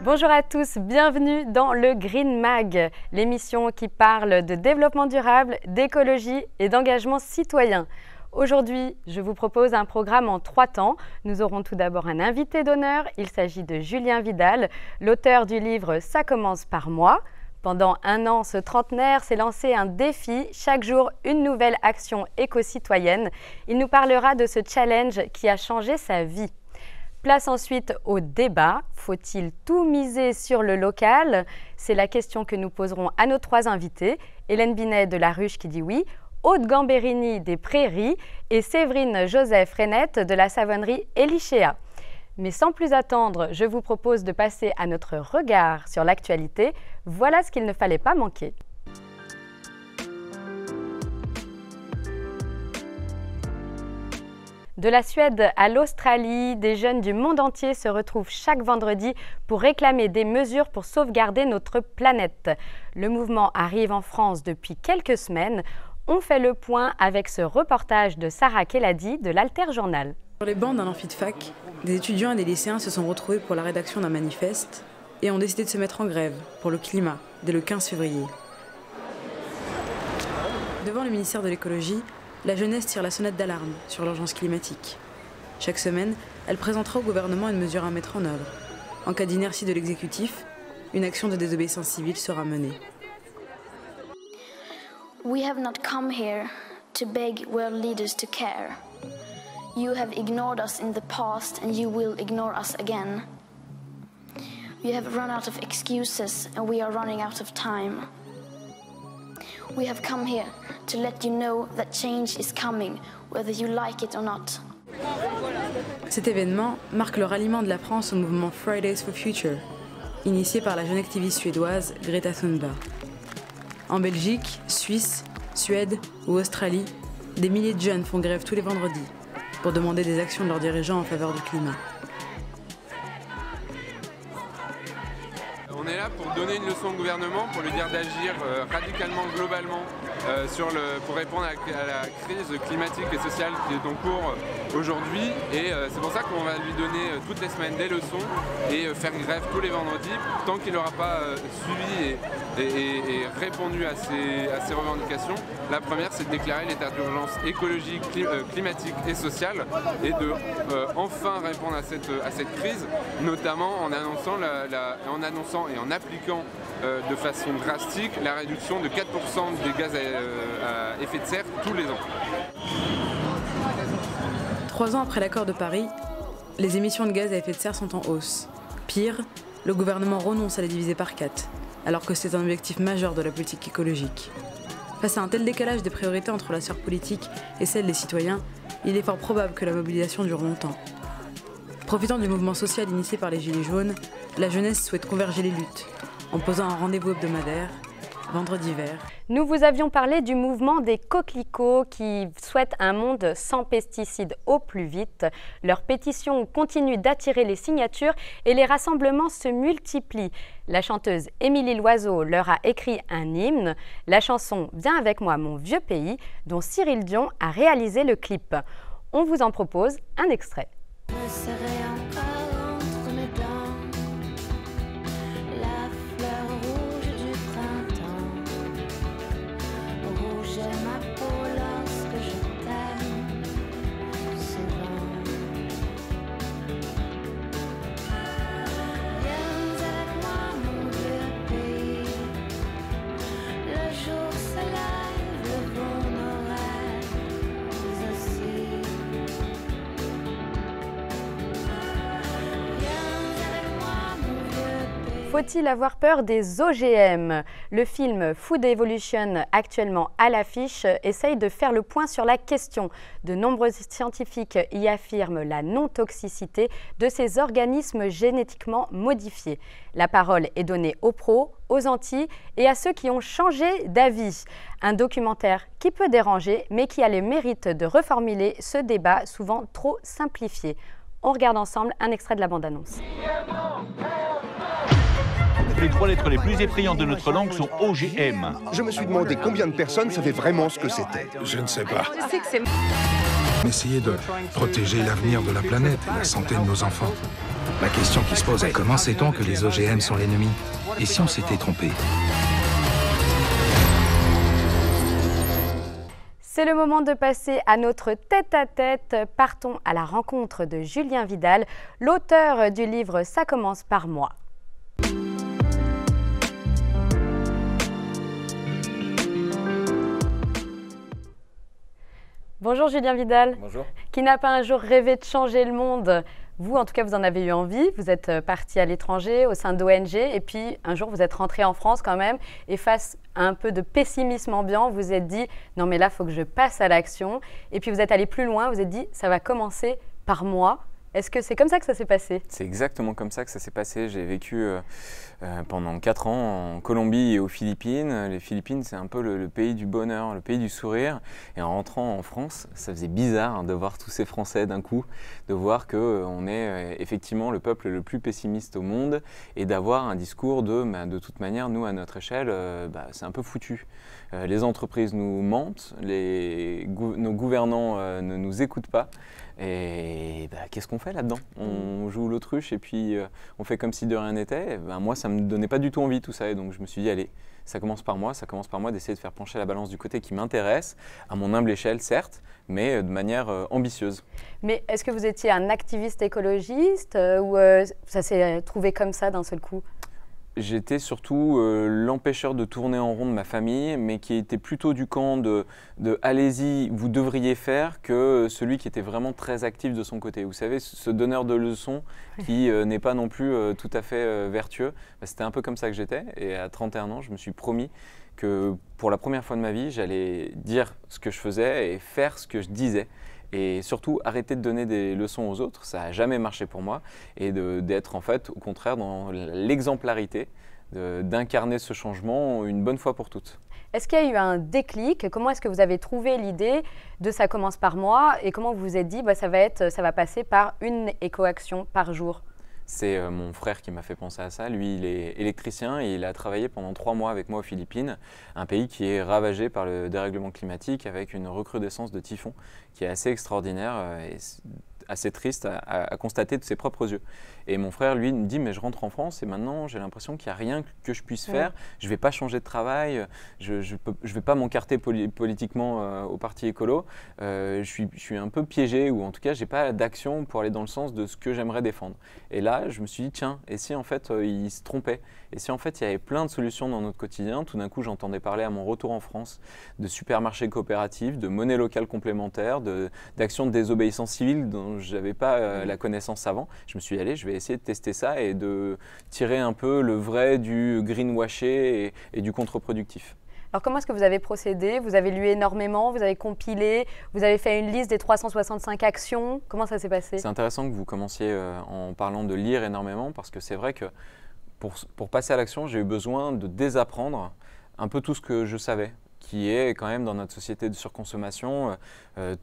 Bonjour à tous, bienvenue dans le Green Mag, l'émission qui parle de développement durable, d'écologie et d'engagement citoyen. Aujourd'hui, je vous propose un programme en 3 temps. Nous aurons tout d'abord un invité d'honneur. Il s'agit de Julien Vidal, l'auteur du livre « Ça commence par moi ». Pendant 1 an, ce trentenaire s'est lancé un défi, chaque jour une nouvelle action éco-citoyenne. Il nous parlera de ce challenge qui a changé sa vie. Place ensuite au débat. Faut-il tout miser sur le local? C'est la question que nous poserons à nos 3 invités. Hélène Binet de La Ruche qui dit oui, Aude Gamberini des Prairies et Séverine Joseph Renette de la savonnerie Elichéa. Mais sans plus attendre, je vous propose de passer à notre regard sur l'actualité. Voilà ce qu'il ne fallait pas manquer. De la Suède à l'Australie, des jeunes du monde entier se retrouvent chaque vendredi pour réclamer des mesures pour sauvegarder notre planète. Le mouvement arrive en France depuis quelques semaines. On fait le point avec ce reportage de Sarah Keladi de l'Alter Journal. Sur les bancs d'un amphi de fac, des étudiants et des lycéens se sont retrouvés pour la rédaction d'un manifeste et ont décidé de se mettre en grève pour le climat dès le 15 février. Devant le ministère de l'écologie, la jeunesse tire la sonnette d'alarme sur l'urgence climatique. Chaque semaine, elle présentera au gouvernement une mesure à mettre en œuvre. En cas d'inertie de l'exécutif, une action de désobéissance civile sera menée. We have not come here to beg world leaders to care. You have ignored us in the past and you will ignore us again. You have run out of excuses and we are running out of time. We have come here to let you know that change is coming, whether you like it or not. Cet événement marque le ralliement de la France au mouvement Fridays for Future, initié par la jeune activiste suédoise Greta Thunberg. En Belgique, Suisse, Suède ou Australie, des milliers de jeunes font grève tous les vendredis pour demander des actions de leurs dirigeants en faveur du climat. On est là pour donner une leçon au gouvernement, pour lui dire d'agir radicalement, globalement, pour répondre à la crise climatique et sociale qui est en cours aujourd'hui. Et c'est pour ça qu'on va lui donner toutes les semaines des leçons et faire grève tous les vendredis tant qu'il n'aura pas suivi et répondu à ces revendications. La première, c'est de déclarer l'état d'urgence écologique, climatique et sociale et de enfin répondre à cette crise, notamment en annonçant et en appliquant de façon drastique la réduction de 4% des gaz à effet de serre tous les ans. 3 ans après l'accord de Paris, les émissions de gaz à effet de serre sont en hausse. Pire, le gouvernement renonce à les diviser par 4, alors que c'est un objectif majeur de la politique écologique. Face à un tel décalage des priorités entre la sphère politique et celle des citoyens, il est fort probable que la mobilisation dure longtemps. Profitant du mouvement social initié par les Gilets jaunes, la jeunesse souhaite converger les luttes, en posant un rendez-vous hebdomadaire, vendredi vert. Nous vous avions parlé du mouvement des coquelicots qui souhaitent un monde sans pesticides au plus vite. Leur pétition continue d'attirer les signatures et les rassemblements se multiplient. La chanteuse Émilie Loiseau leur a écrit un hymne, la chanson « Viens avec moi mon vieux pays » dont Cyril Dion a réalisé le clip. On vous en propose un extrait. Me serrer encore entre mes dents, la fleur rouge du printemps, rouge est ma peau lorsque je t'aime, souvent. Viens avec moi mon vieux pays, le jour se lève, le vent nos rêves aussi. Faut-il avoir peur des OGM? Le film Food Evolution, actuellement à l'affiche, essaye de faire le point sur la question. De nombreux scientifiques y affirment la non-toxicité de ces organismes génétiquement modifiés. La parole est donnée aux pros, aux anti et à ceux qui ont changé d'avis. Un documentaire qui peut déranger, mais qui a le mérite de reformuler ce débat souvent trop simplifié. On regarde ensemble un extrait de la bande-annonce. Les 3 lettres les plus effrayantes de notre langue sont OGM. Je me suis demandé combien de personnes savaient vraiment ce que c'était. Je ne sais pas. Je sais que c'est... Essayez de protéger l'avenir de la planète et la santé de nos enfants. La question qui se pose est comment sait-on que les OGM sont l'ennemi? Et si on s'était trompé? C'est le moment de passer à notre tête-à-tête. Partons à la rencontre de Julien Vidal, l'auteur du livre « Ça commence par moi ». Bonjour Julien Vidal. Bonjour. Qui n'a pas un jour rêvé de changer le monde? Vous, en tout cas, vous en avez eu envie. Vous êtes parti à l'étranger, au sein d'ONG, et puis un jour, vous êtes rentré en France quand même. Et face à un peu de pessimisme ambiant, vous vous êtes dit « Non, mais là, il faut que je passe à l'action ». Et puis, vous êtes allé plus loin, vous vous êtes dit « Ça va commencer par moi ». Est-ce que c'est comme ça que ça s'est passé? C'est exactement comme ça que ça s'est passé. J'ai vécu pendant 4 ans en Colombie et aux Philippines. Les Philippines, c'est un peu le pays du bonheur, le pays du sourire. Et en rentrant en France, ça faisait bizarre de voir tous ces Français d'un coup, de voir qu'on est effectivement le peuple le plus pessimiste au monde et d'avoir un discours de toute manière, nous, à notre échelle, c'est un peu foutu. Les entreprises nous mentent, nos gouvernants ne nous écoutent pas. Et qu'est-ce qu'on fait là-dedans? On joue l'autruche et puis on fait comme si de rien n'était. Moi, ça ne me donnait pas du tout envie tout ça. Et donc je me suis dit, allez, ça commence par moi d'essayer de faire pencher la balance du côté qui m'intéresse, à mon humble échelle certes, mais de manière ambitieuse. Mais est-ce que vous étiez un activiste écologiste ou ça s'est trouvé comme ça d'un seul coup? J'étais surtout l'empêcheur de tourner en rond de ma famille, mais qui était plutôt du camp de allez-y, vous devriez faire, que celui qui était vraiment très actif de son côté. Vous savez, ce donneur de leçons qui n'est pas non plus tout à fait vertueux. C'était un peu comme ça que j'étais. Et à 31 ans, je me suis promis que pour la première fois de ma vie, j'allais dire ce que je faisais et faire ce que je disais. Et surtout, arrêter de donner des leçons aux autres, ça n'a jamais marché pour moi. Et d'être en fait, au contraire, dans l'exemplarité, d'incarner ce changement une bonne fois pour toutes. Est-ce qu'il y a eu un déclic? Comment est-ce que vous avez trouvé l'idée de ça commence par moi? Et comment vous vous êtes dit ça va passer par une éco-action par jour? C'est mon frère qui m'a fait penser à ça. Lui, il est électricien et il a travaillé pendant 3 mois avec moi aux Philippines, un pays qui est ravagé par le dérèglement climatique avec une recrudescence de typhons qui est assez extraordinaire et assez triste à constater de ses propres yeux. Et mon frère, lui, me dit, mais je rentre en France et maintenant j'ai l'impression qu'il n'y a rien que je puisse faire. Je ne vais pas changer de travail, je ne vais pas m'encarter politiquement au parti écolo. Je suis un peu piégé ou en tout cas, je n'ai pas d'action pour aller dans le sens de ce que j'aimerais défendre. Et là, je me suis dit, tiens, et si en fait il se trompait? Et si en fait il y avait plein de solutions dans notre quotidien? Tout d'un coup, j'entendais parler à mon retour en France de supermarchés coopératifs, de monnaie locale complémentaire, d'actions de désobéissance civile dont je n'avais pas la connaissance avant. Je me suis dit, allez, je vais essayer de tester ça et de tirer un peu le vrai du greenwashé et du contre-productif. Alors comment est-ce que vous avez procédé? Vous avez lu énormément, vous avez compilé, vous avez fait une liste des 365 actions. Comment ça s'est passé? C'est intéressant que vous commenciez en parlant de lire énormément parce que c'est vrai que pour passer à l'action, j'ai eu besoin de désapprendre un peu tout ce que je savais, qui est quand même dans notre société de surconsommation,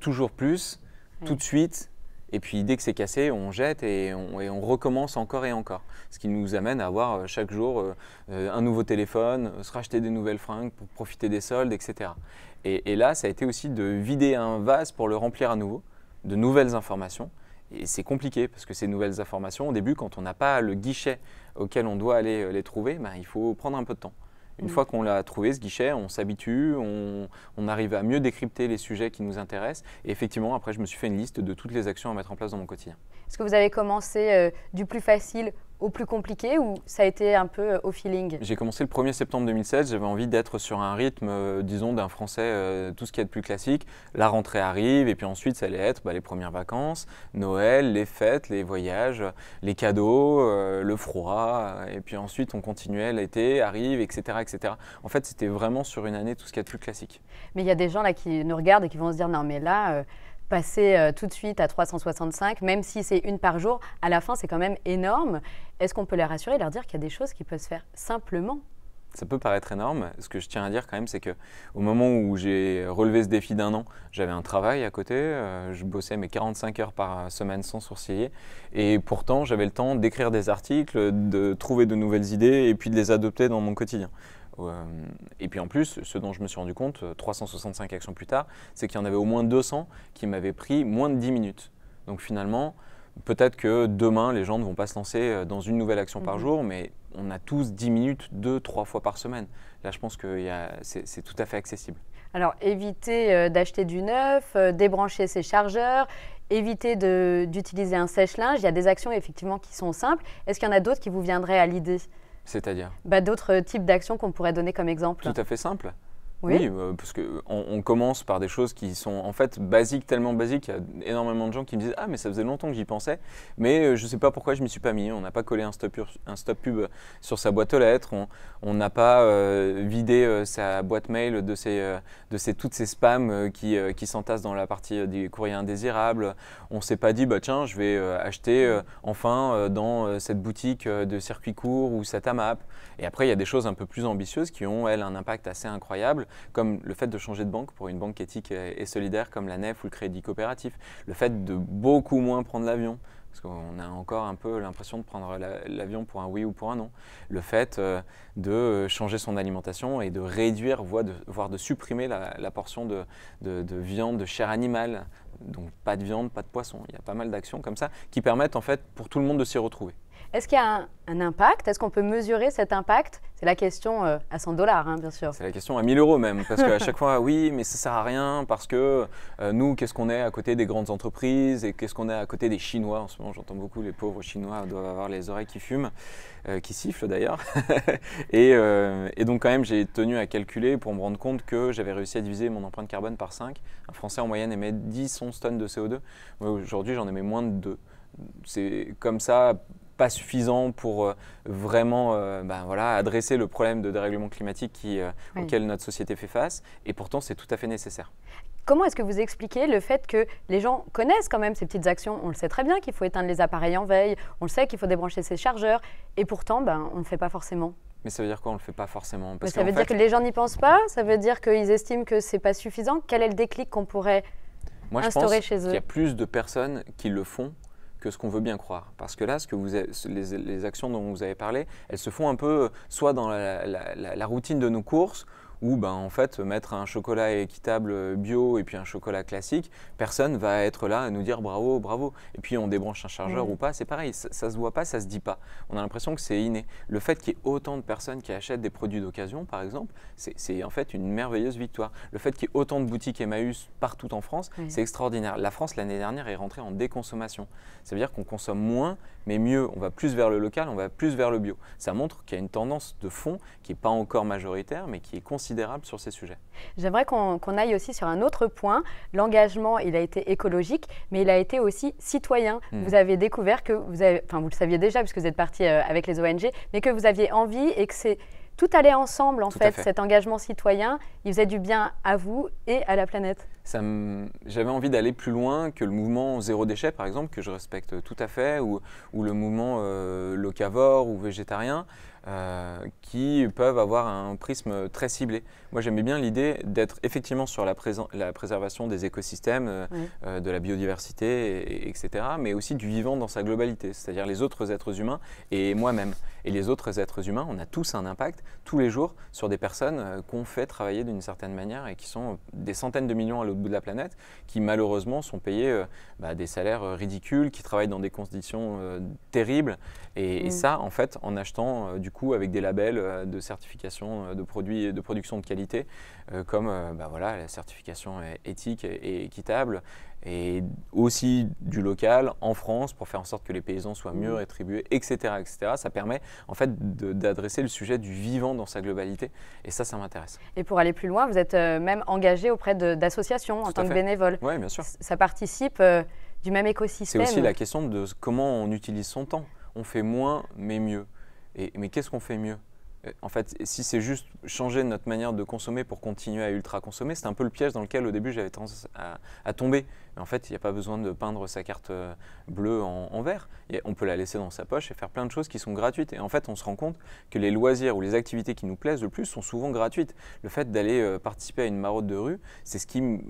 toujours plus, tout de suite. Et puis dès que c'est cassé, on jette et on recommence encore et encore. Ce qui nous amène à avoir chaque jour un nouveau téléphone, se racheter des nouvelles fringues pour profiter des soldes, etc. Et là, ça a été aussi de vider un vase pour le remplir à nouveau, de nouvelles informations. Et c'est compliqué parce que ces nouvelles informations, au début, quand on n'a pas le guichet auquel on doit aller les trouver, il faut prendre un peu de temps. Une fois qu'on l'a trouvé, ce guichet, on s'habitue, on arrive à mieux décrypter les sujets qui nous intéressent. Et effectivement, après, je me suis fait une liste de toutes les actions à mettre en place dans mon quotidien. Est-ce que vous avez commencé du plus facile au plus compliqué ou ça a été un peu au feeling? J'ai commencé le 1er septembre 2016. J'avais envie d'être sur un rythme, disons, d'un Français, tout ce qui est de plus classique. La rentrée arrive et puis ensuite, ça allait être les premières vacances, Noël, les fêtes, les voyages, les cadeaux, le froid. Et puis ensuite, on continuait, l'été arrive, etc., etc. En fait, c'était vraiment sur une année tout ce qui est de plus classique. Mais il y a des gens là qui nous regardent et qui vont se dire non mais là, passer tout de suite à 365, même si c'est une par jour, à la fin c'est quand même énorme. Est-ce qu'on peut les rassurer et leur dire qu'il y a des choses qui peuvent se faire simplement? Ça peut paraître énorme. Ce que je tiens à dire quand même, c'est qu'au moment où j'ai relevé ce défi d'1 an, j'avais un travail à côté. Je bossais mes 45 heures par semaine sans sourciller. Et pourtant, j'avais le temps d'écrire des articles, de trouver de nouvelles idées et puis de les adopter dans mon quotidien. Et puis en plus, ce dont je me suis rendu compte 365 actions plus tard, c'est qu'il y en avait au moins 200 qui m'avaient pris moins de 10 minutes. Donc finalement, Peut-être que demain, les gens ne vont pas se lancer dans une nouvelle action par jour, mais on a tous 10 minutes, 2-3 fois par semaine. Là, je pense que c'est tout à fait accessible. Alors, éviter d'acheter du neuf, débrancher ses chargeurs, éviter d'utiliser un sèche-linge. Il y a des actions effectivement qui sont simples. Est-ce qu'il y en a d'autres qui vous viendraient à l'idée? C'est-à-dire? D'autres types d'actions qu'on pourrait donner comme exemple? Tout à fait simple. Oui, Oui, parce qu'on commence par des choses qui sont en fait basiques, tellement basiques. Il y a énormément de gens qui me disent « Ah, mais ça faisait longtemps que j'y pensais, mais je ne sais pas pourquoi je ne m'y suis pas mis. » On n'a pas collé un stop pub sur sa boîte aux lettres, on n'a pas vidé sa boîte mail de toutes ces spams qui s'entassent dans la partie des courriers indésirables. On ne s'est pas dit bah, « Tiens, je vais acheter enfin dans cette boutique de circuit court ou cette AMAP. » Et après, il y a des choses un peu plus ambitieuses qui ont, elles, un impact assez incroyable, comme le fait de changer de banque pour une banque éthique et solidaire comme la Nef ou le Crédit Coopératif, le fait de beaucoup moins prendre l'avion, parce qu'on a encore un peu l'impression de prendre l'avion pour un oui ou pour un non, le fait de changer son alimentation et de réduire, voire de supprimer la portion de viande, de chair animale, donc pas de viande, pas de poisson. Il y a pas mal d'actions comme ça qui permettent en fait pour tout le monde de s'y retrouver. Est-ce qu'il y a un impact? Est-ce qu'on peut mesurer cet impact? C'est la question à 100 $, hein, bien sûr. C'est la question à 1000 € même, parce qu'à chaque fois, oui, mais ça ne sert à rien, parce que nous, qu'est-ce qu'on est à côté des grandes entreprises et qu'est-ce qu'on est à côté des Chinois? En ce moment, j'entends beaucoup, les pauvres Chinois doivent avoir les oreilles qui fument, qui sifflent d'ailleurs. et donc quand même, j'ai tenu à calculer pour me rendre compte que j'avais réussi à diviser mon empreinte carbone par 5. Un Français en moyenne émet 10-11 tonnes de CO2. Moi, aujourd'hui, j'en émets moins de 2. C'est comme ça, pas suffisant pour vraiment voilà, adresser le problème de dérèglement climatique auquel notre société fait face, et pourtant c'est tout à fait nécessaire. Comment est-ce que vous expliquez le fait que les gens connaissent quand même ces petites actions? On le sait très bien qu'il faut éteindre les appareils en veille, on le sait qu'il faut débrancher ses chargeurs, et pourtant on ne le fait pas forcément. Mais ça veut dire quoi, on ne le fait pas forcément? Parce ça veut dire que les gens n'y pensent pas? Ça veut dire qu'ils estiment que ce n'est pas suffisant? Quel est le déclic qu'on pourrait instaurer chez eux? Moi je pense qu'il y a plus de personnes qui le font que ce qu'on veut bien croire. Parce que là, les actions dont vous avez parlé, elles se font un peu soit dans la routine de nos courses, où en fait, mettre un chocolat équitable bio et puis un chocolat classique, personne va être là à nous dire bravo, bravo. Et puis on débranche un chargeur ou pas, c'est pareil, ça se voit pas, ça se dit pas. On a l'impression que c'est inné. Le fait qu'il y ait autant de personnes qui achètent des produits d'occasion, par exemple, c'est en fait une merveilleuse victoire. Le fait qu'il y ait autant de boutiques Emmaüs partout en France, c'est extraordinaire. La France, l'année dernière, est rentrée en déconsommation. Ça veut dire qu'on consomme moins, mais mieux. On va plus vers le local, on va plus vers le bio. Ça montre qu'il y a une tendance de fond qui n'est pas encore majoritaire, mais qui est considérable sur ces sujets. J'aimerais qu'on aille aussi sur un autre point. L'engagement, il a été écologique, mais il a été aussi citoyen. Vous avez découvert que vous le saviez déjà puisque vous êtes parti avec les ONG, mais que vous aviez envie et que tout allait ensemble en fait. Cet engagement citoyen, il faisait du bien à vous et à la planète. J'avais envie d'aller plus loin que le mouvement zéro déchet par exemple, que je respecte tout à fait, ou le mouvement locavore ou végétarien, qui peuvent avoir un prisme très ciblé. Moi j'aimais bien l'idée d'être effectivement sur la préservation des écosystèmes, de la biodiversité, etc., mais aussi du vivant dans sa globalité, c'est-à-dire les autres êtres humains et moi-même. Et les autres êtres humains, on a tous un impact tous les jours sur des personnes qu'on fait travailler d'une certaine manière et qui sont des centaines de millions à l'autre bout de la planète, qui malheureusement sont payés des salaires ridicules, qui travaillent dans des conditions terribles. Et ça, en fait, en achetant du coup avec des labels de certification de produits de production de qualité, comme voilà, la certification éthique et équitable, et aussi du local en France pour faire en sorte que les paysans soient mieux rétribués, etc., etc. Ça permet en fait d'adresser le sujet du vivant dans sa globalité, et ça m'intéresse. Et pour aller plus loin, vous êtes même engagé auprès d'associations en tant que bénévole. Oui, bien sûr. Ça participe du même écosystème. C'est aussi la question de comment on utilise son temps. On fait moins mais mieux. Mais qu'est-ce qu'on fait mieux? En fait, si c'est juste changer notre manière de consommer pour continuer à ultra-consommer, c'est un peu le piège dans lequel au début j'avais tendance à tomber. Mais en fait, il n'y a pas besoin de peindre sa carte bleue en vert. On peut la laisser dans sa poche et faire plein de choses qui sont gratuites. Et en fait, on se rend compte que les loisirs ou les activités qui nous plaisent le plus sont souvent gratuites. Le fait d'aller participer à une maraude de rue, c'est ce qui me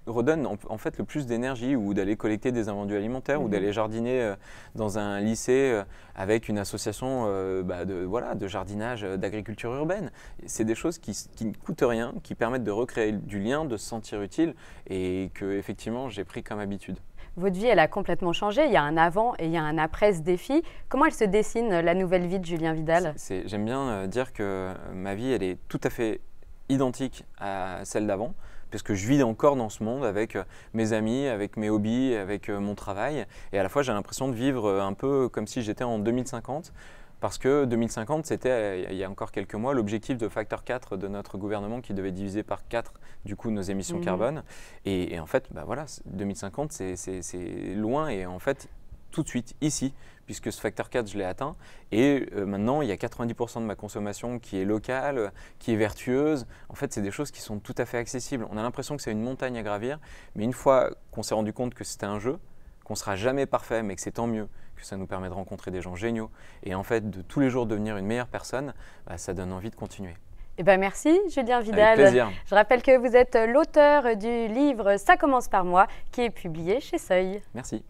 redonne en fait le plus d'énergie, ou d'aller collecter des invendus alimentaires, ou d'aller jardiner dans un lycée avec une association de jardinage, d'agriculture urbaine. C'est des choses qui ne coûtent rien, qui permettent de recréer du lien, de se sentir utile, et que effectivement j'ai pris comme habitude. Votre vie, elle a complètement changé. Il y a un avant et il y a un après ce défi. Comment elle se dessine, la nouvelle vie de Julien Vidal? J'aime bien dire que ma vie, elle est tout à fait identique à celle d'avant, puisque je vis encore dans ce monde avec mes amis, avec mes hobbies, avec mon travail. Et à la fois, j'ai l'impression de vivre un peu comme si j'étais en 2050. Parce que 2050, c'était, il y a encore quelques mois, l'objectif de facteur 4 de notre gouvernement qui devait diviser par 4 du coup nos émissions carbone. Et en fait, bah voilà, 2050, c'est loin et en fait, tout de suite, ici, puisque ce facteur 4, je l'ai atteint. Et maintenant, il y a 90% de ma consommation qui est locale, qui est vertueuse. En fait, c'est des choses qui sont tout à fait accessibles. On a l'impression que c'est une montagne à gravir, mais une fois qu'on s'est rendu compte que c'était un jeu, qu'on ne sera jamais parfait, mais que c'est tant mieux, que ça nous permet de rencontrer des gens géniaux et en fait de tous les jours devenir une meilleure personne, bah, ça donne envie de continuer. Eh ben merci Julien Vidal. Avec plaisir. Je rappelle que vous êtes l'auteur du livre Ça commence par moi qui est publié chez Seuil. Merci.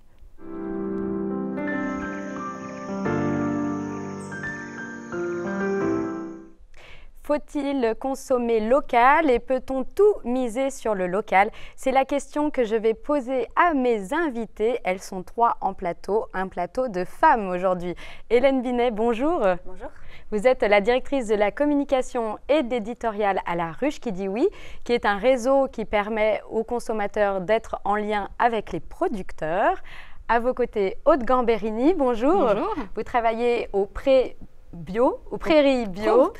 Faut-il consommer local et peut-on tout miser sur le local? C'est la question que je vais poser à mes invités. Elles sont 3 en plateau, un plateau de femmes aujourd'hui. Hélène Binet, bonjour. Bonjour. Vous êtes la directrice de la communication et d'éditorial à La Ruche qui dit oui, qui est un réseau qui permet aux consommateurs d'être en lien avec les producteurs. À vos côtés, Aude Gamberini, bonjour. Bonjour. Vous travaillez au Prairies Bio. Prairies Bio.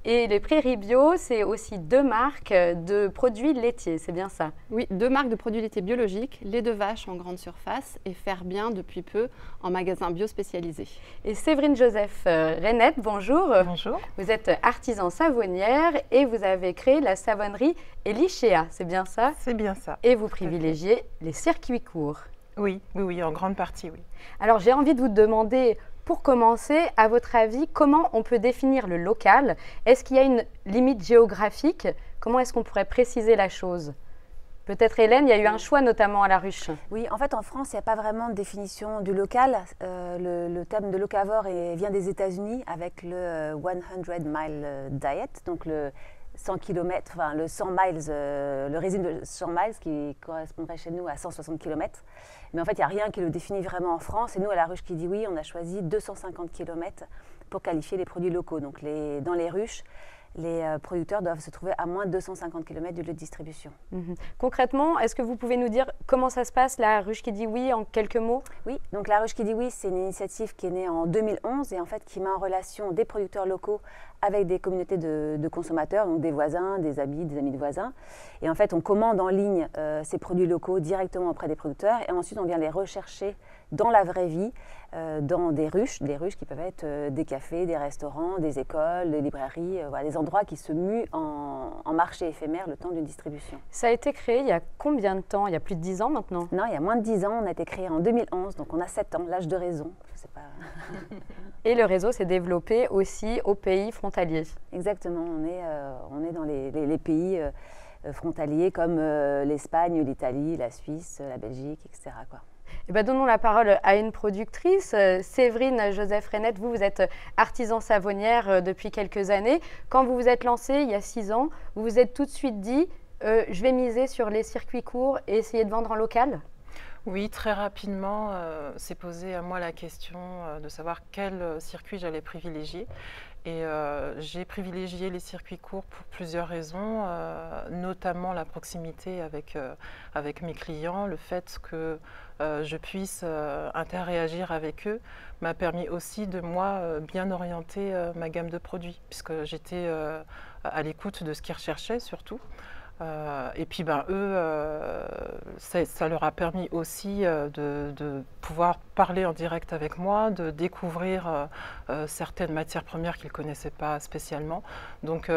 Et les Prairies Bio, c'est aussi 2 marques de produits laitiers, c'est bien ça? Oui, 2 marques de produits laitiers biologiques, lait de vache en grande surface et Faire Bien depuis peu en magasin bio spécialisé. Et Séverine Joseph Reynette, bonjour. Bonjour. Vous êtes artisan savonnière et vous avez créé la savonnerie Elichéa, c'est bien ça? C'est bien ça. Et vous privilégiez les circuits courts. Oui, en grande partie, oui. Alors j'ai envie de vous demander, pour commencer, à votre avis, comment on peut définir le local? Est-ce qu'il y a une limite géographique? Comment est-ce qu'on pourrait préciser la chose? Peut-être Hélène, il y a eu un choix notamment à La Ruche. Oui, en fait en France, il n'y a pas vraiment de définition du local. Le terme de locavore vient des États-Unis avec le 100 Mile Diet, donc le 100 km, enfin le 100 miles, le régime de 100 miles qui correspondrait chez nous à 160 km. Mais en fait, il n'y a rien qui le définit vraiment en France. Et nous, à La Ruche qui dit oui, on a choisi 250 km pour qualifier les produits locaux. Donc dans les ruches, les producteurs doivent se trouver à moins de 250 km du lieu de distribution. Concrètement, est-ce que vous pouvez nous dire comment ça se passe, La Ruche qui dit oui, en quelques mots? Oui, donc La Ruche qui dit oui, c'est une initiative qui est née en 2011 et en fait qui met en relation des producteurs locaux avec des communautés de consommateurs, donc des voisins, des amis de voisins. Et en fait, on commande en ligne ces produits locaux directement auprès des producteurs et ensuite on vient les rechercher dans la vraie vie, dans des ruches qui peuvent être des cafés, des restaurants, des écoles, des librairies, voilà, des endroits qui se muent en marché éphémère le temps d'une distribution. Ça a été créé il y a combien de temps? Il y a plus de 10 ans maintenant? Non, il y a moins de 10 ans. On a été créé en 2011, donc on a 7 ans, l'âge de raison. Je sais pas. Et le réseau s'est développé aussi aux pays frontaliers. Exactement, on est dans les pays frontaliers comme l'Espagne, l'Italie, la Suisse, la Belgique, etc. quoi. Eh bien, donnons la parole à une productrice. Séverine Joseph Reynette, vous êtes artisan savonnière depuis quelques années. Quand vous vous êtes lancée il y a 6 ans, vous vous êtes tout de suite dit je vais miser sur les circuits courts et essayer de vendre en local? Oui, très rapidement, s'est posée à moi la question de savoir quel circuit j'allais privilégier. Et j'ai privilégié les circuits courts pour plusieurs raisons, notamment la proximité avec mes clients, le fait que je puisse interagir avec eux m'a permis aussi de moi bien orienter ma gamme de produits, puisque j'étais à l'écoute de ce qu'ils recherchaient surtout. Et puis eux, ça leur a permis aussi de pouvoir parler en direct avec moi, de découvrir certaines matières premières qu'ils ne connaissaient pas spécialement. Donc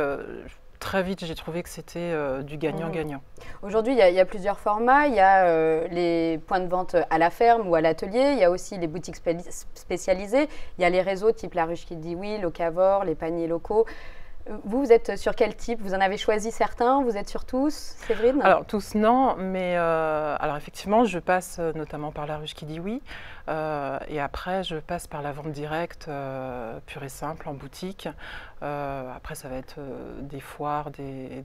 très vite, j'ai trouvé que c'était du gagnant-gagnant. Aujourd'hui, il y a plusieurs formats. Il y a les points de vente à la ferme ou à l'atelier. Il y a aussi les boutiques spécialisées. Il y a les réseaux type La Ruche qui dit oui, Locavore, les paniers locaux. Vous êtes sur quel type? Vous en avez choisi certains? Vous êtes sur tous, Séverine? Alors tous non, mais alors effectivement je passe notamment par La Ruche qui dit oui, et après je passe par la vente directe pure et simple en boutique. Après, ça va être des foires, des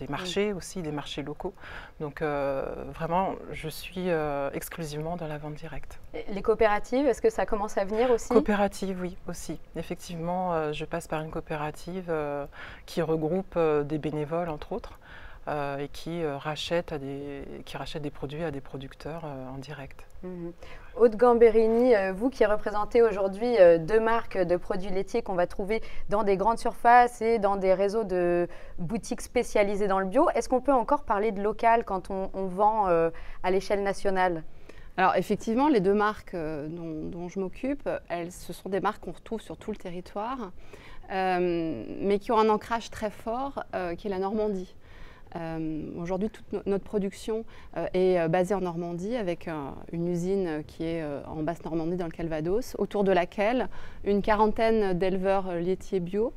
marchés aussi, des marchés locaux. Donc vraiment, je suis exclusivement dans la vente directe. Les coopératives, est-ce que ça commence à venir aussi? Coopérative, oui, aussi. Effectivement, je passe par une coopérative qui regroupe des bénévoles, entre autres, et qui rachète des produits à des producteurs en direct. Aude Gamberini, vous qui représentez aujourd'hui 2 marques de produits laitiers qu'on va trouver dans des grandes surfaces et dans des réseaux de boutiques spécialisées dans le bio, est-ce qu'on peut encore parler de local quand on vend à l'échelle nationale? Alors effectivement, les 2 marques dont je m'occupe, ce sont des marques qu'on retrouve sur tout le territoire, mais qui ont un ancrage très fort qui est la Normandie. Aujourd'hui, toute notre production est basée en Normandie avec une usine qui est en Basse-Normandie dans le Calvados, autour de laquelle une quarantaine d'éleveurs laitiers bio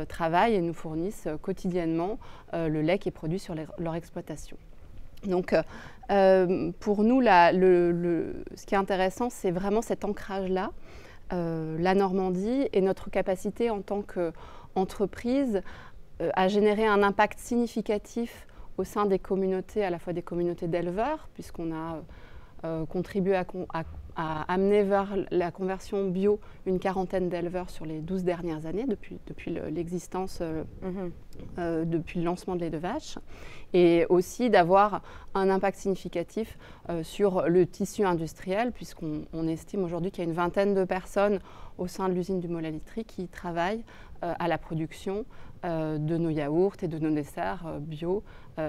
travaillent et nous fournissent quotidiennement le lait qui est produit sur leur exploitation. Donc pour nous, ce qui est intéressant, c'est vraiment cet ancrage-là, la Normandie et notre capacité en tant qu'entreprise à générer un impact significatif au sein des communautés, à la fois des communautés d'éleveurs, puisqu'on a contribué à amener vers la conversion bio une quarantaine d'éleveurs sur les 12 dernières années, depuis l'existence, depuis le lancement de lait de vache, et aussi d'avoir un impact significatif sur le tissu industriel, puisqu'on estime aujourd'hui qu'il y a une vingtaine de personnes au sein de l'usine du Molla-Literie qui travaillent à la production de nos yaourts et de nos desserts bio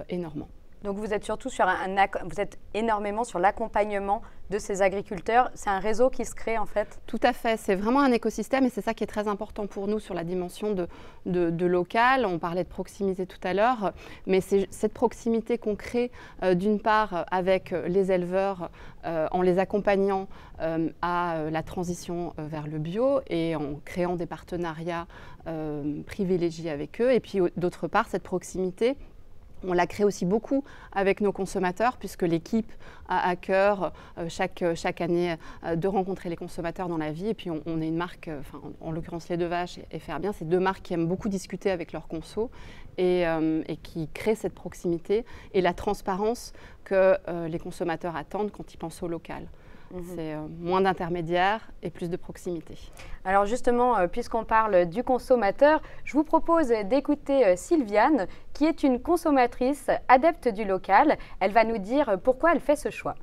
et normands. Donc vous êtes surtout vous êtes énormément sur l'accompagnement de ces agriculteurs. C'est un réseau qui se crée en fait? Tout à fait, c'est vraiment un écosystème et c'est ça qui est très important pour nous sur la dimension de local. On parlait de proximité tout à l'heure, mais c'est cette proximité qu'on crée d'une part avec les éleveurs en les accompagnant à la transition vers le bio et en créant des partenariats privilégiés avec eux. Et puis d'autre part, cette proximité, on la crée aussi beaucoup avec nos consommateurs puisque l'équipe a à cœur chaque année de rencontrer les consommateurs dans la vie. Et puis on est une marque, en l'occurrence Lait de Vache et Faire Bien, c'est 2 marques qui aiment beaucoup discuter avec leurs consos et qui créent cette proximité et la transparence que les consommateurs attendent quand ils pensent au local. C'est moins d'intermédiaires et plus de proximité. Alors justement, puisqu'on parle du consommateur, je vous propose d'écouter Sylviane, qui est une consommatrice adepte du local. Elle va nous dire pourquoi elle fait ce choix.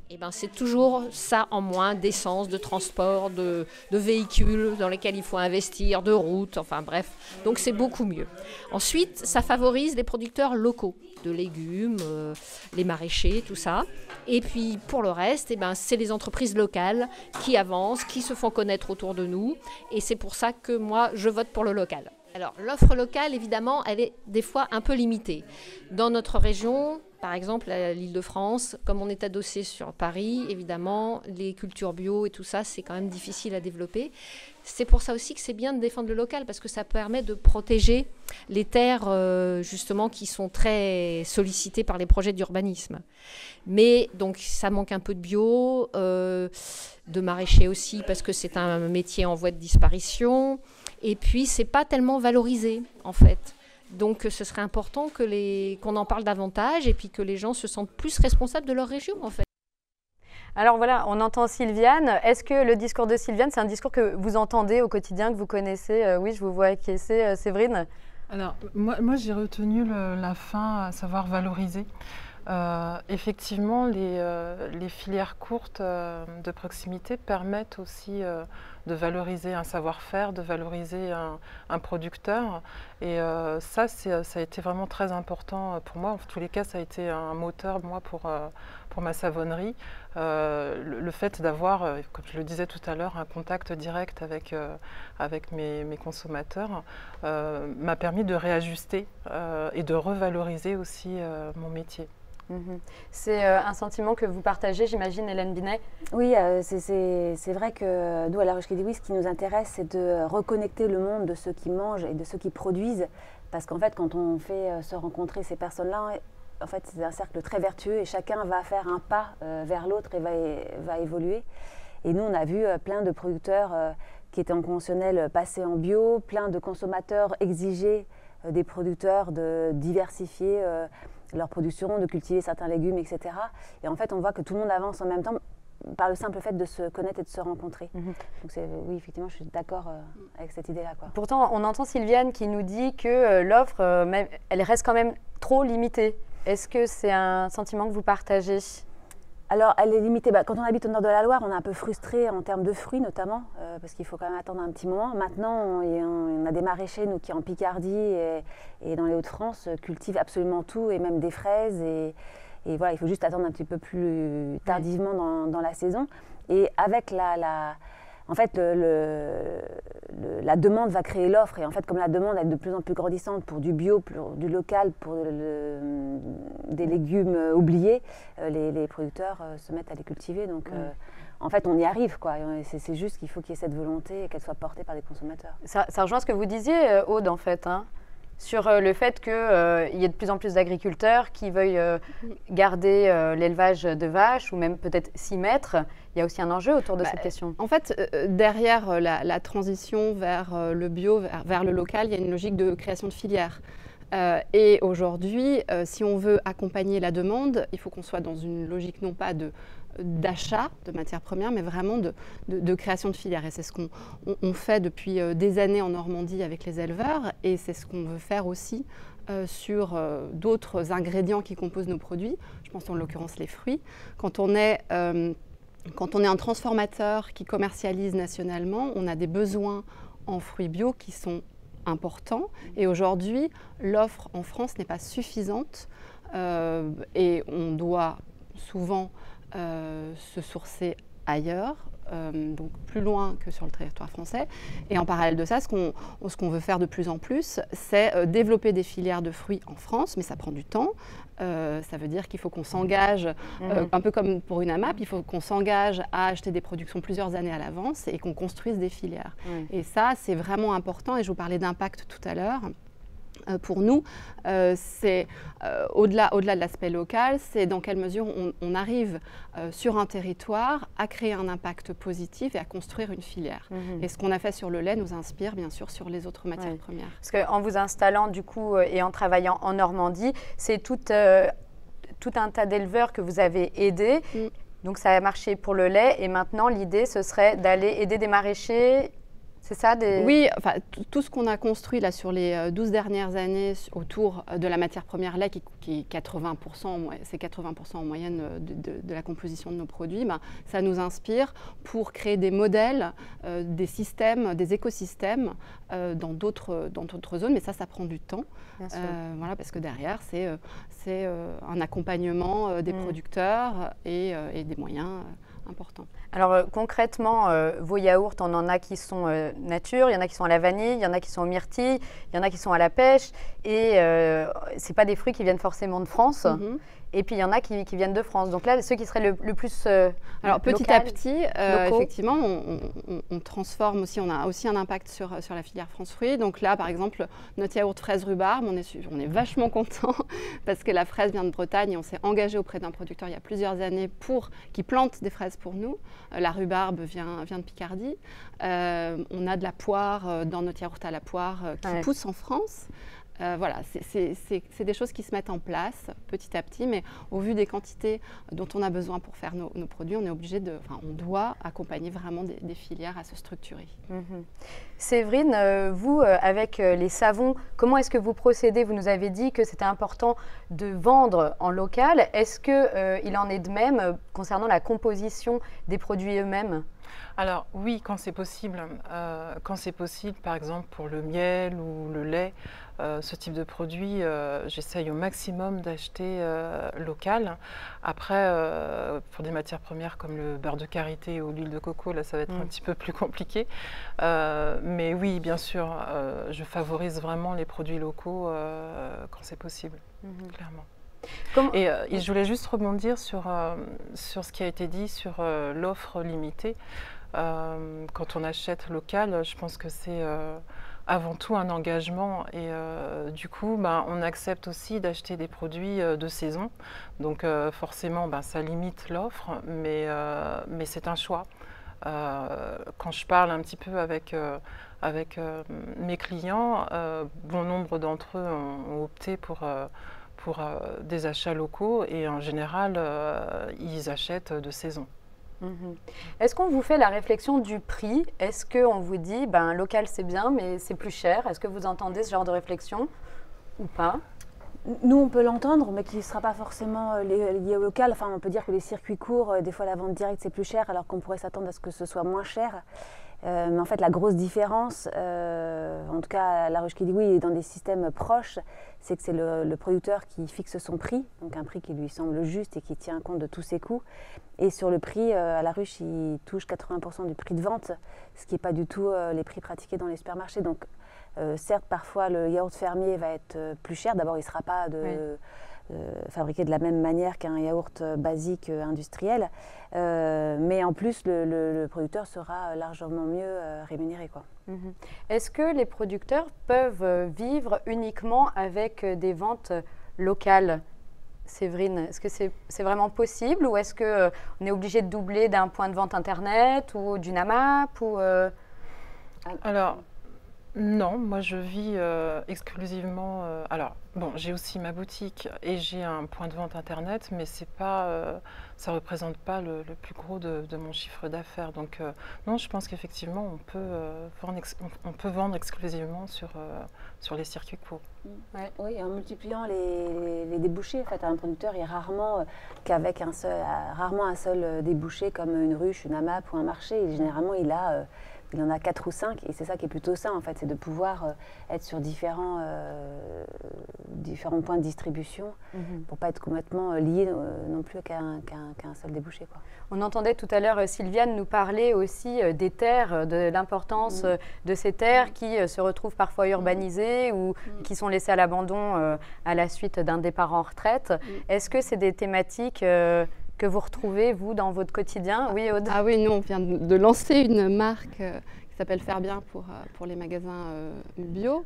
Eh ben, c'est toujours ça en moins d'essence, de transport, de véhicules dans lesquels il faut investir, de routes, enfin bref. Donc c'est beaucoup mieux. Ensuite, ça favorise les producteurs locaux, de légumes, les maraîchers, tout ça. Et puis pour le reste, eh ben, c'est les entreprises locales qui avancent, qui se font connaître autour de nous. Et c'est pour ça que moi, je vote pour le local. Alors l'offre locale, évidemment, elle est des fois un peu limitée. Dans notre région, par exemple, à l'Île-de-France, comme on est adossé sur Paris, évidemment, les cultures bio et tout ça, c'est quand même difficile à développer. C'est pour ça aussi que c'est bien de défendre le local, parce que ça permet de protéger les terres, justement, qui sont très sollicitées par les projets d'urbanisme. Mais donc, ça manque un peu de bio, de maraîchers aussi, parce que c'est un métier en voie de disparition. Et puis, c'est pas tellement valorisé, en fait. Donc, ce serait important qu'on en parle davantage et puis que les gens se sentent plus responsables de leur région, en fait. Alors voilà, on entend Sylviane. Est-ce que le discours de Sylviane, c'est un discours que vous entendez au quotidien, que vous connaissez? Oui, je vous vois acquiescer. Séverine? Alors, moi j'ai retenu la fin, à savoir valoriser. Effectivement, les filières courtes de proximité permettent aussi de valoriser un savoir-faire, de valoriser un producteur. Et ça a été vraiment très important pour moi. En tous les cas, ça a été un moteur, moi, pour ma savonnerie. Le fait d'avoir, comme je le disais tout à l'heure, un contact direct avec mes consommateurs m'a permis de réajuster et de revaloriser aussi mon métier. C'est un sentiment que vous partagez, j'imagine, Hélène Binet? Oui, c'est vrai que nous, à La Roche-Quai des Ouies, ce qui nous intéresse, c'est de reconnecter le monde de ceux qui mangent et de ceux qui produisent. Parce qu'en fait, quand on fait se rencontrer ces personnes-là, en fait, c'est un cercle très vertueux et chacun va faire un pas vers l'autre et va évoluer. Et nous, on a vu plein de producteurs qui étaient en conventionnel passaient en bio, plein de consommateurs exigeaient des producteurs de diversifier leur production, de cultiver certains légumes, etc. Et en fait, on voit que tout le monde avance en même temps par le simple fait de se connaître et de se rencontrer. Donc oui, effectivement, je suis d'accord avec cette idée-là. Pourtant, on entend Sylviane qui nous dit que l'offre, elle reste quand même trop limitée. Est-ce que c'est un sentiment que vous partagez ? Alors, elle est limitée. Quand on habite au nord de la Loire, on est un peu frustré en termes de fruits notamment, parce qu'il faut quand même attendre un petit moment. Maintenant, on a des maraîchers, nous, qui en Picardie et dans les Hauts-de-France, cultivent absolument tout, et même des fraises. Et voilà, il faut juste attendre un petit peu plus tardivement dans la saison. Et avec en fait, la demande va créer l'offre. Et en fait, comme la demande est de plus en plus grandissante pour du bio, pour du local, pour des légumes oubliés, les producteurs se mettent à les cultiver. Donc, en fait, on y arrive, quoi. C'est juste qu'il faut qu'il y ait cette volonté et qu'elle soit portée par des consommateurs. Ça rejoint ce que vous disiez, Aude, en fait, hein, sur le fait qu'il y ait de plus en plus d'agriculteurs qui veuillent garder l'élevage de vaches ou même peut-être s'y mettre. Il y a aussi un enjeu autour de cette question. En fait, derrière la transition vers le bio, vers le local, il y a une logique de création de filières. Et aujourd'hui, si on veut accompagner la demande, il faut qu'on soit dans une logique non pas d'achat de matières premières, mais vraiment de création de filières. Et c'est ce qu'on fait depuis des années en Normandie avec les éleveurs, et c'est ce qu'on veut faire aussi sur d'autres ingrédients qui composent nos produits. Je pense en l'occurrence les fruits. Quand on est un transformateur qui commercialise nationalement, on a des besoins en fruits bio qui sont importants. Et aujourd'hui, l'offre en France n'est pas suffisante et on doit souvent se sourcer ailleurs, donc plus loin que sur le territoire français. Et en parallèle de ça, ce qu'on veut faire de plus en plus, c'est développer des filières de fruits en France, mais ça prend du temps. Ça veut dire qu'il faut qu'on s'engage, un peu comme pour une AMAP, il faut qu'on s'engage à acheter des productions plusieurs années à l'avance et qu'on construise des filières. Et ça, c'est vraiment important, et je vous parlais d'impact tout à l'heure. Pour nous, c'est au-delà de l'aspect local, c'est dans quelle mesure on arrive sur un territoire à créer un impact positif et à construire une filière. Et ce qu'on a fait sur le lait nous inspire bien sûr sur les autres matières premières. Parce qu'en vous installant du coup et en travaillant en Normandie, c'est tout un tas d'éleveurs que vous avez aidés. Donc ça a marché pour le lait, et maintenant l'idée ce serait d'aller aider des maraîchers. C'est ça Oui, enfin, tout ce qu'on a construit là, sur les 12 dernières années autour de la matière première lait, qui est 80%, c'est 80% en moyenne de la composition de nos produits, ça nous inspire pour créer des modèles, des systèmes, des écosystèmes dans d'autres zones, mais ça prend du temps. Voilà, parce que derrière, c'est un accompagnement des producteurs et des moyens important. Alors concrètement, vos yaourts, on en a qui sont nature, il y en a qui sont à la vanille, il y en a qui sont aux myrtilles, il y en a qui sont à la pêche, et ce n'est pas des fruits qui viennent forcément de France. Et puis il y en a qui viennent de France. Donc là, ceux qui seraient le plus alors petit à petit, effectivement, on transforme aussi, on a aussi un impact sur la filière France Fruits. Donc là, par exemple, notre yaourt fraise rhubarbe, on est vachement content parce que la fraise vient de Bretagne et on s'est engagé auprès d'un producteur il y a plusieurs années qui plante des fraises pour nous. La rhubarbe vient de Picardie. On a de la poire dans notre yaourt à la poire qui pousse en France. Voilà, c'est des choses qui se mettent en place petit à petit, mais au vu des quantités dont on a besoin pour faire nos produits, on doit accompagner vraiment des filières à se structurer. Séverine, vous, avec les savons, comment est-ce que vous procédez? Vous nous avez dit que c'était important de vendre en local. Est-ce qu'il en est de même concernant la composition des produits eux-mêmes? Alors oui, quand c'est possible, par exemple pour le miel ou le lait, ce type de produit, j'essaye au maximum d'acheter local. Après, pour des matières premières comme le beurre de karité ou l'huile de coco, là ça va être un petit peu plus compliqué. Mais oui, bien sûr, je favorise vraiment les produits locaux quand c'est possible, clairement. Et je voulais juste rebondir sur ce qui a été dit sur l'offre limitée. Quand on achète local, je pense que c'est avant tout un engagement et du coup, on accepte aussi d'acheter des produits de saison. Donc forcément, ça limite l'offre, mais c'est un choix. Quand je parle un petit peu avec mes clients, bon nombre d'entre eux ont opté pour des achats locaux et en général, ils achètent de saison. Est-ce qu'on vous fait la réflexion du prix? Est-ce qu'on vous dit, ben, local c'est bien, mais c'est plus cher? Est-ce que vous entendez ce genre de réflexion ou pas? Nous, on peut l'entendre, mais qui ne sera pas forcément lié au local. Enfin, on peut dire que les circuits courts, des fois la vente directe c'est plus cher, alors qu'on pourrait s'attendre à ce que ce soit moins cher. Mais en fait, la grosse différence, en tout cas La Ruche qui dit oui, et dans des systèmes proches, c'est que c'est le producteur qui fixe son prix, donc un prix qui lui semble juste et qui tient compte de tous ses coûts. Et sur le prix, à La Ruche, il touche 80% du prix de vente, ce qui n'est pas du tout les prix pratiqués dans les supermarchés. Donc, certes, parfois, le yaourt fermier va être plus cher. D'abord, il ne sera pas fabriqué de la même manière qu'un yaourt basique industriel. Mais en plus, le producteur sera largement mieux rémunéré, quoi. Est-ce que les producteurs peuvent vivre uniquement avec des ventes locales? Séverine, est-ce que c'est vraiment possible ou est-ce qu'on est obligé de doubler d'un point de vente internet ou d'une AMAP ou Alors, non, moi je vis exclusivement. Alors, bon, j'ai aussi ma boutique et j'ai un point de vente internet, mais c'est pas, ça ne représente pas le plus gros de mon chiffre d'affaires. Donc, non, je pense qu'effectivement, on peut vendre exclusivement sur les circuits courts. Ouais. Oui, en multipliant les débouchés, en fait, un producteur est rarement qu'avec un seul débouché comme une ruche, une AMAP ou un marché. Et généralement, il en a 4 ou 5 et c'est ça qui est plutôt ça en fait, c'est de pouvoir être sur différents points de distribution pour pas être complètement lié non plus qu'à un seul débouché, quoi. On entendait tout à l'heure Sylviane nous parler aussi des terres, de l'importance de ces terres qui se retrouvent parfois urbanisées ou qui sont laissées à l'abandon à la suite d'un départ en retraite. Est-ce que c'est des thématiques que vous retrouvez, vous, dans votre quotidien? Oui, Aude? Ah oui, nous, on vient de lancer une marque qui s'appelle Faire Bien pour les magasins bio,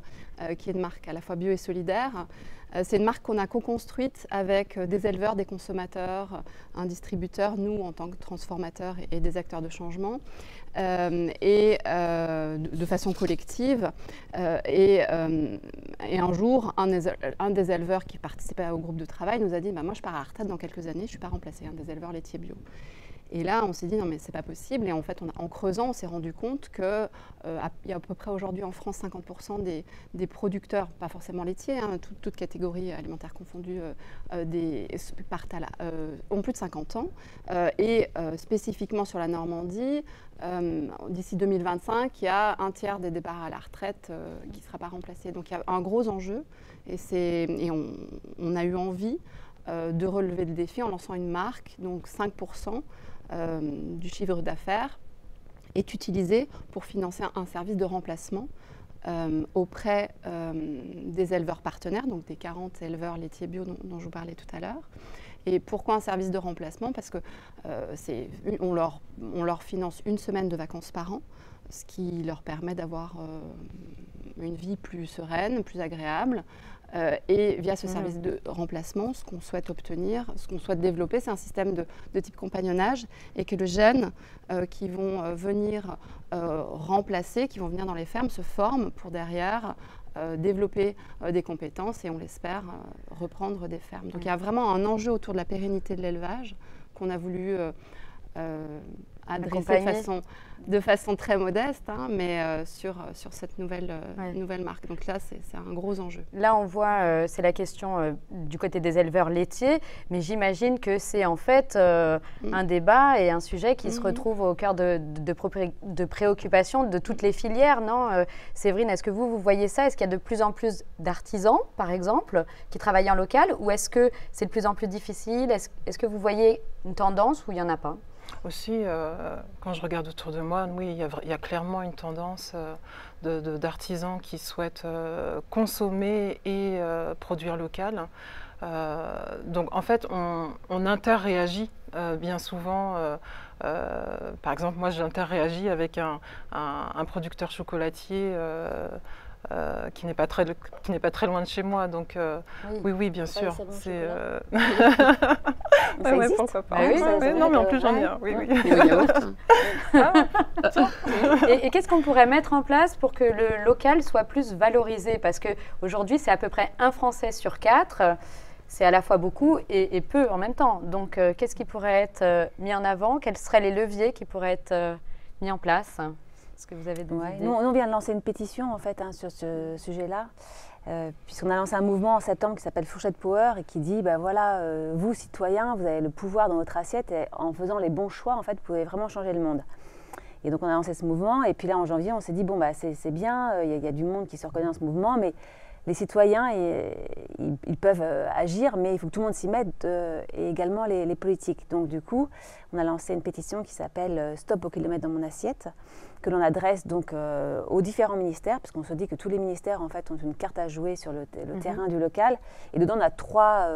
qui est une marque à la fois bio et solidaire. C'est une marque qu'on a co-construite avec des éleveurs, des consommateurs, un distributeur, nous en tant que transformateurs et des acteurs de changement, de façon collective. Et un jour, un des éleveurs qui participait au groupe de travail nous a dit moi je pars à la retraite dans quelques années, je ne suis pas remplacé, un des éleveurs laitiers bio. Et là, on s'est dit non mais c'est pas possible. Et en fait, en creusant, on s'est rendu compte qu'il y a à peu près aujourd'hui en France 50% des producteurs, pas forcément laitiers, hein, toute catégorie alimentaire confondue, ont plus de 50 ans. Et spécifiquement sur la Normandie, d'ici 2025, il y a un tiers des départs à la retraite qui ne sera pas remplacé. Donc il y a un gros enjeu et on a eu envie de relever le défi en lançant une marque, donc 5% du chiffre d'affaires est utilisé pour financer un service de remplacement auprès des éleveurs partenaires, donc des 40 éleveurs laitiers bio dont je vous parlais tout à l'heure. Et pourquoi un service de remplacement? Parce que on leur finance une semaine de vacances par an, ce qui leur permet d'avoir une vie plus sereine, plus agréable. Et via ce service de remplacement, ce qu'on souhaite obtenir, ce qu'on souhaite développer, c'est un système de type compagnonnage et que les jeunes qui vont venir remplacer, qui vont venir dans les fermes, se forment pour derrière développer des compétences et on l'espère reprendre des fermes. Donc il y a vraiment un enjeu autour de la pérennité de l'élevage qu'on a voulu adresser de façon très modeste, hein, mais sur cette nouvelle marque. Donc là, c'est un gros enjeu. Là, on voit, c'est la question du côté des éleveurs laitiers, mais j'imagine que c'est en fait un débat et un sujet qui se retrouve au cœur de préoccupations de toutes les filières, non Séverine, est-ce que vous voyez ça? Est-ce qu'il y a de plus en plus d'artisans, par exemple, qui travaillent en local, ou est-ce que c'est de plus en plus difficile? Est-ce que vous voyez une tendance ou il n'y en a pas? Aussi, quand je regarde autour de moi, oui, il y a clairement une tendance d'artisans qui souhaitent consommer et produire local. Donc en fait, on interréagit bien souvent. Par exemple, moi j'interréagis avec un producteur chocolatier qui n'est pas très loin de chez moi. Donc oui, bien sûr. Bon c'est pourquoi pas. Non, mais en plus j'en ai un. Oui. Et qu'est-ce qu'on pourrait mettre en place pour que le local soit plus valorisé? Parce qu'aujourd'hui, c'est à peu près 1 Français sur 4. C'est à la fois beaucoup et peu en même temps. Donc, qu'est-ce qui pourrait être mis en avant? Quels seraient les leviers qui pourraient être mis en place? Est-ce que vous avez des idées? Nous, on vient de lancer une pétition en fait sur ce sujet-là, puisqu'on a lancé un mouvement en septembre qui s'appelle Fourchette Power et qui dit, voilà, vous citoyens, vous avez le pouvoir dans votre assiette et en faisant les bons choix, en fait, vous pouvez vraiment changer le monde. Et donc on a lancé ce mouvement et puis là en janvier, on s'est dit, c'est bien, il y a du monde qui se reconnaît dans ce mouvement, mais les citoyens, ils peuvent agir, mais il faut que tout le monde s'y mette, et également les politiques. Donc du coup, on a lancé une pétition qui s'appelle « Stop au kilomètre dans mon assiette », que l'on adresse donc aux différents ministères, parce qu'on se dit que tous les ministères en fait ont une carte à jouer sur le terrain du local. Et dedans, on a 3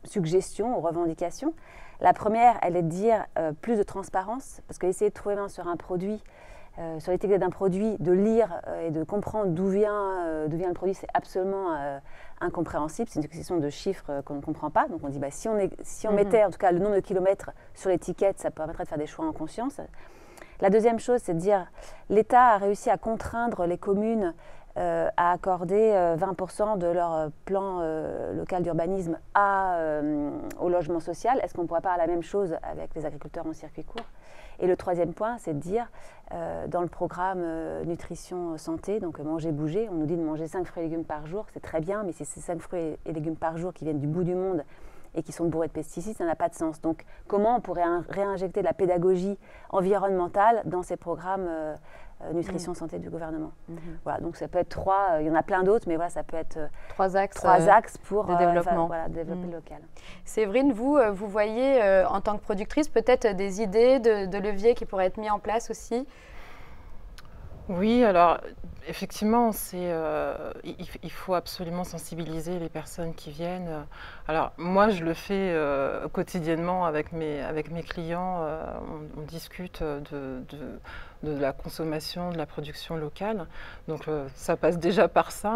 suggestions ou revendications. La première, elle est de dire plus de transparence, parce qu'essayer de trouver sur un produit, sur l'étiquette d'un produit, de lire et de comprendre d'où vient le produit, c'est absolument incompréhensible. C'est une succession de chiffres qu'on ne comprend pas. Donc on dit, si on mettait en tout cas le nombre de kilomètres sur l'étiquette, ça permettrait de faire des choix en conscience. La deuxième chose, c'est de dire l'État a réussi à contraindre les communes à accorder 20% de leur plan local d'urbanisme au logement social. Est-ce qu'on ne pourrait pas faire la même chose avec les agriculteurs en circuit court? Et le troisième point, c'est de dire, dans le programme nutrition santé, donc manger bouger, on nous dit de manger 5 fruits et légumes par jour, c'est très bien, mais c'est ces 5 fruits et légumes par jour qui viennent du bout du monde et qui sont bourrés de pesticides, ça n'a pas de sens. Donc comment on pourrait réinjecter de la pédagogie environnementale dans ces programmes nutrition santé du gouvernement? Voilà, donc ça peut être 3, il y en a plein d'autres, mais voilà, ça peut être 3 axes pour de développement. Développer le local. Séverine, vous voyez en tant que productrice peut-être des idées de leviers qui pourraient être mis en place aussi? Oui, alors effectivement, il faut absolument sensibiliser les personnes qui viennent. Alors moi, je le fais quotidiennement avec mes clients. On discute de la consommation, de la production locale. Donc ça passe déjà par ça,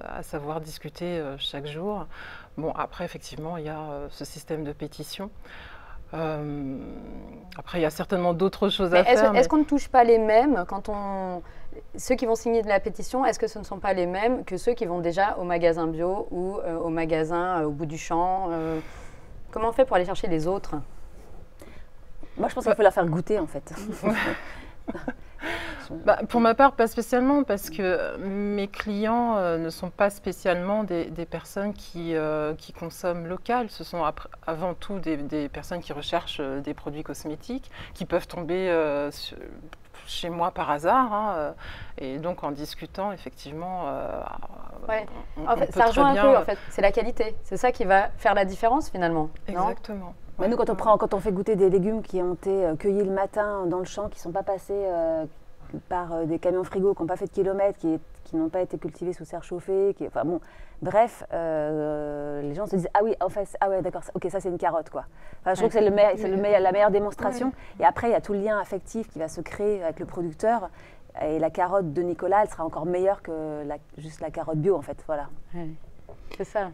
à savoir discuter chaque jour. Bon, après, effectivement, il y a ce système de pétition. Après, il y a certainement d'autres choses à faire. Est-ce qu'on ne touche pas les mêmes ceux qui vont signer de la pétition, est-ce que ce ne sont pas les mêmes que ceux qui vont déjà au magasin bio ou au magasin au bout du champ? Comment on fait pour aller chercher les autres? Moi, je pense qu'il faut leur faire goûter, en fait. Pour ma part, pas spécialement, parce que mes clients ne sont pas spécialement des personnes qui consomment local. Ce sont avant tout des personnes qui recherchent des produits cosmétiques, qui peuvent tomber chez moi par hasard. Et donc, en discutant, effectivement, en fait, ça rejoint un peu, en fait. C'est la qualité. C'est ça qui va faire la différence, finalement. Exactement. Mais nous, quand on fait goûter des légumes qui ont été cueillis le matin dans le champ, qui ne sont pas passés par des camions frigo, qui n'ont pas fait de kilomètres, qui n'ont pas été cultivés sous serre chauffée, enfin bon, bref, les gens se disent ah oui, en fait, ah ouais, d'accord, ok, ça c'est une carotte quoi. Enfin, je trouve que c'est la meilleure démonstration. Ouais. Et après, il y a tout le lien affectif qui va se créer avec le producteur. Et la carotte de Nicolas, elle sera encore meilleure que juste la carotte bio en fait, voilà. Ouais. C'est ça.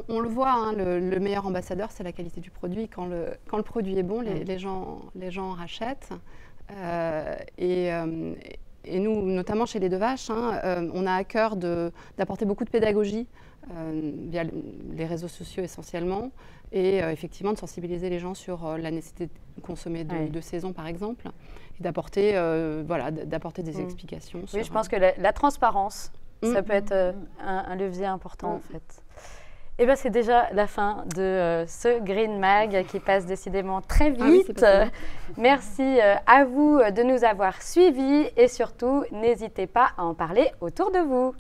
On le voit, hein, le meilleur ambassadeur, c'est la qualité du produit. Quand le produit est bon, les gens rachètent. Et nous, notamment chez Les Deux Vaches, on a à cœur d'apporter beaucoup de pédagogie via les réseaux sociaux essentiellement, et effectivement de sensibiliser les gens sur la nécessité de consommer de saison par exemple, et d'apporter des explications. Oui, je pense que la transparence, ça peut être un levier important en fait. Eh bien, c'est déjà la fin de ce Green Mag qui passe décidément très vite. Merci à vous de nous avoir suivis et surtout, n'hésitez pas à en parler autour de vous.